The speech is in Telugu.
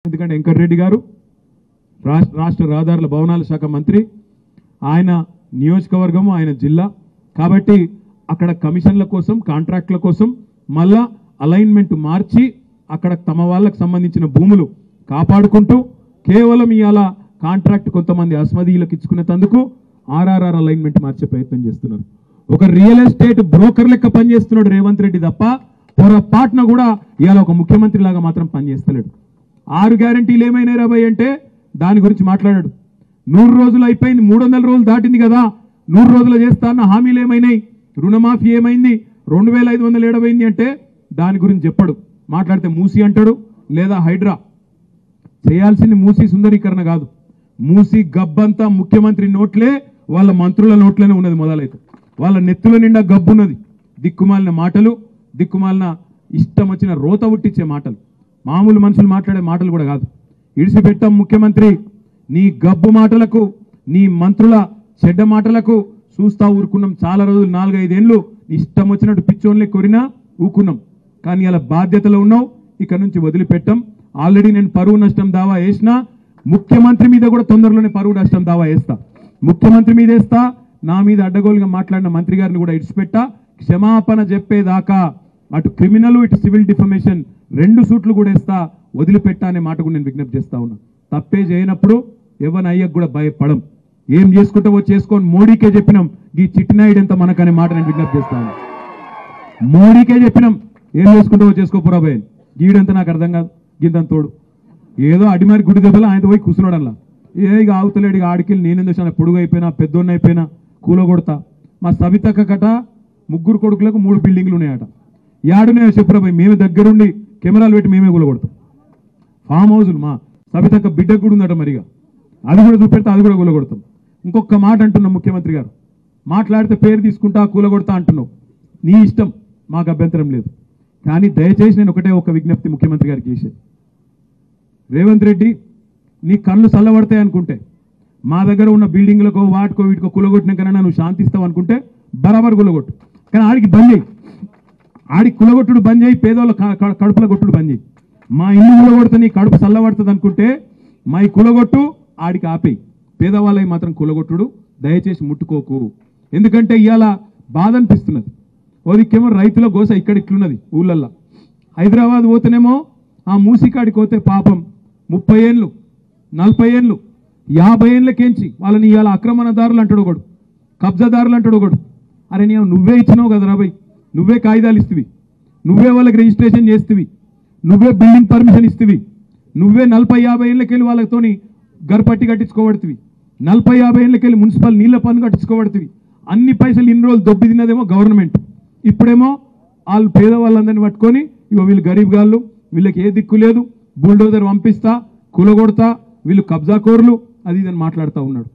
ఎందుకంటే వెంకటరెడ్డి గారు రాష్ట్ర రహదారుల భవనాల శాఖ మంత్రి, ఆయన నియోజకవర్గం, ఆయన జిల్లా కాబట్టి అక్కడ కమిషన్ల కోసం, కాంట్రాక్ట్ల కోసం మళ్ళా అలైన్మెంట్ మార్చి అక్కడ తమ వాళ్ళకి సంబంధించిన భూములు కాపాడుకుంటూ కేవలం ఇయాల కాంట్రాక్ట్ కొంతమంది అస్మదీయులకు ఇచ్చుకునేందుకు ఆర్ఆర్ఆర్ అలైన్మెంట్ మార్చే ప్రయత్నం చేస్తున్నారు. ఒక రియల్ ఎస్టేట్ బ్రోకర్ లెక్క పనిచేస్తున్నాడు రేవంత్ రెడ్డి తప్ప పొరపాటున కూడా ఇవాళ ఒక ముఖ్యమంత్రి లాగా మాత్రం పనిచేస్తలేడు. 6 గ్యారంటీలు ఏమైనా రాబాయి అంటే దాని గురించి మాట్లాడాడు. 100 రోజులు అయిపోయింది, 300 రోజులు దాటింది కదా, 100 రోజులు చేస్తా అన్న హామీలు ఏమైనాయి, రుణమాఫీ ఏమైంది, 2500 ఏడవైంది అంటే దాని గురించి చెప్పడు. మాట్లాడితే మూసి అంటాడు లేదా హైడ్రా. చేయాల్సింది మూసి సుందరీకరణ కాదు, మూసి గబ్బంతా ముఖ్యమంత్రి నోట్లే, వాళ్ళ మంత్రుల నోట్లోనే ఉన్నది. మొదలైతే వాళ్ళ నెత్తుల నిండా గబ్బున్నది. దిక్కుమాలిన మాటలు, దిక్కుమాలిన ఇష్టం వచ్చిన రోత ఉట్టించే మాటలు, మామూలు మనుషులు మాట్లాడే మాటలు కూడా కాదు. ఇడిసిపెట్టాం ముఖ్యమంత్రి, నీ గబ్బు మాటలకు, నీ మంత్రుల చెడ్డ మాటలకు చూస్తా ఊరుకున్నాం. చాలా రోజులు 4-5 ఏళ్ళు ఇష్టం వచ్చినట్టు పిచ్చోన్లే కొరినా ఊకున్నాం. కానీ అలా బాధ్యతలో ఉన్నావు, ఇక నుంచి వదిలిపెట్టాం. ఆల్రెడీ నేను పరువు నష్టం దావా వేసినా, ముఖ్యమంత్రి మీద కూడా తొందరలోనే పరువు నష్టం దావా వేస్తా. ముఖ్యమంత్రి మీద వేస్తా, నా మీద అడ్డగోలుగా మాట్లాడిన మంత్రి గారిని కూడా ఇడిచిపెట్టా. క్షమాపణ చెప్పేదాకా అటు క్రిమినల్ ఇటు సివిల్ డిఫమేషన్ 2 సూట్లు కూడా వేస్తా, వదిలిపెట్టా అనే మాట కూడా నేను విజ్ఞప్తి చేస్తా ఉన్నా. తప్పే చేయనప్పుడు ఎవరిని అయ్యకు కూడా భయపడం. ఏం చేసుకుంటావో చేసుకొని మోడీకే చెప్పినాం, ఈ చిట్టినాయుడు ఎంత మనకనే మాట నేను విజ్ఞప్తి చేస్తా ఉన్నా. మోడీకే చెప్పినాం, ఏం చేసుకుంటావో చేసుకోపోరా భయ, గీడంతా నాకు అర్థం కాదు. గింత తోడు ఏదో అడిమారి గుడి దెబ్బలో ఆయన పోయి కూర్చున్నాడు. అలా ఇక ఆవుతలేడు, ఇక ఆడికెళ్ళి నేనేం చేశాను, పొడుగు అయిపోయినా పెద్దోన్న అయిపోయినా కూల కొడతా. మా సవితక్క కట 3 కొడుకులకు 3 బిల్డింగ్లు ఉన్నాయట. యాడున్నాయో చెప్పురా భయ్, మేము దగ్గరుండి కెమెరాలు పెట్టి మేమే కూల కొడతాం. ఫామ్ హౌజులు మా సవితక్క బిడ్డకు కూడా ఉందట, మరిగా అది కూడా చూపెడితే అది కూడా కూల కొడతాం. ఇంకొక మాట అంటున్నాం, ముఖ్యమంత్రి గారు మాట్లాడితే పేరు తీసుకుంటా కూల కొడతా అంటున్నావు, నీ ఇష్టం, మాకు అభ్యంతరం లేదు. కానీ దయచేసి నేను ఒక విజ్ఞప్తి ముఖ్యమంత్రి గారికి చేసేది, రేవంత్ రెడ్డి నీ కళ్ళు చల్లబడతాయి అనుకుంటే, మా దగ్గర ఉన్న బిల్డింగ్లకో వాటికో వీటికో కులగొట్టినాకన్నా నువ్వు శాంతిస్తావు అనుకుంటే బరాబర్ కులగొట్టు. కానీ ఆడికి బంద్ చేయి, ఆడికి కులగొట్టుడు బంద్ చేయి, పేదోళ్ళ కడుపుల కొట్టుడు బంద్ చేయి. మా ఇల్లు కులగొడితే నీ కడుపు చల్లబడుతుంది అనుకుంటే మా కులగొట్టు, ఆడికి ఆపేయి. పేదవాళ్ళకి మాత్రం కులగొట్టుడు దయచేసి ముట్టుకోకు. ఎందుకంటే ఇవాళ బాధ అనిపిస్తున్నది. ఓదికేమో రైతుల గోస ఇక్కడ ఇట్లున్నది ఊళ్ళల్లో. హైదరాబాద్ పోతేనేమో ఆ మూసికాడికి పోతే పాపం 30 ఏళ్ళు 40 ఏళ్ళు 50 ఏళ్ళకేంచి వాళ్ళని ఇవాళ ఆక్రమణదారులు అంటాడు ఒకడు, కబ్జాదారులు అంటాడు ఒకడు. అరే నువ్వే ఇచ్చినావు కదా రాబాయ్, నువ్వే కాగితాలు ఇస్తువి, నువ్వే వాళ్ళకి రిజిస్ట్రేషన్ చేస్తువి, నువ్వే బిల్డింగ్ పర్మిషన్ ఇస్తువి, నువ్వే 40-50 ఏళ్ళకెళ్ళి వాళ్ళతోని గర్పట్టి కట్టించుకోబడుతుంది, 40-50 ఏళ్ళకెళ్ళి మున్సిపల్ నీళ్ల పన్ను కట్టించుకోబడుతుంది. అన్ని పైసలు ఇన్ని రోజులు దొబ్బి తిన్నదేమో గవర్నమెంట్, ఇప్పుడేమో వాళ్ళు పేదవాళ్ళందరినీ పట్టుకొని ఇగో వీళ్ళు గరీబ్ గాళ్ళు, వీళ్ళకి ఏ దిక్కు లేదు, బుల్డోజర్ పంపిస్తా, కూలగొడతా, వీళ్ళు కబ్జాకోర్లు, అది ఇదని మాట్లాడుతూ ఉన్నాడు.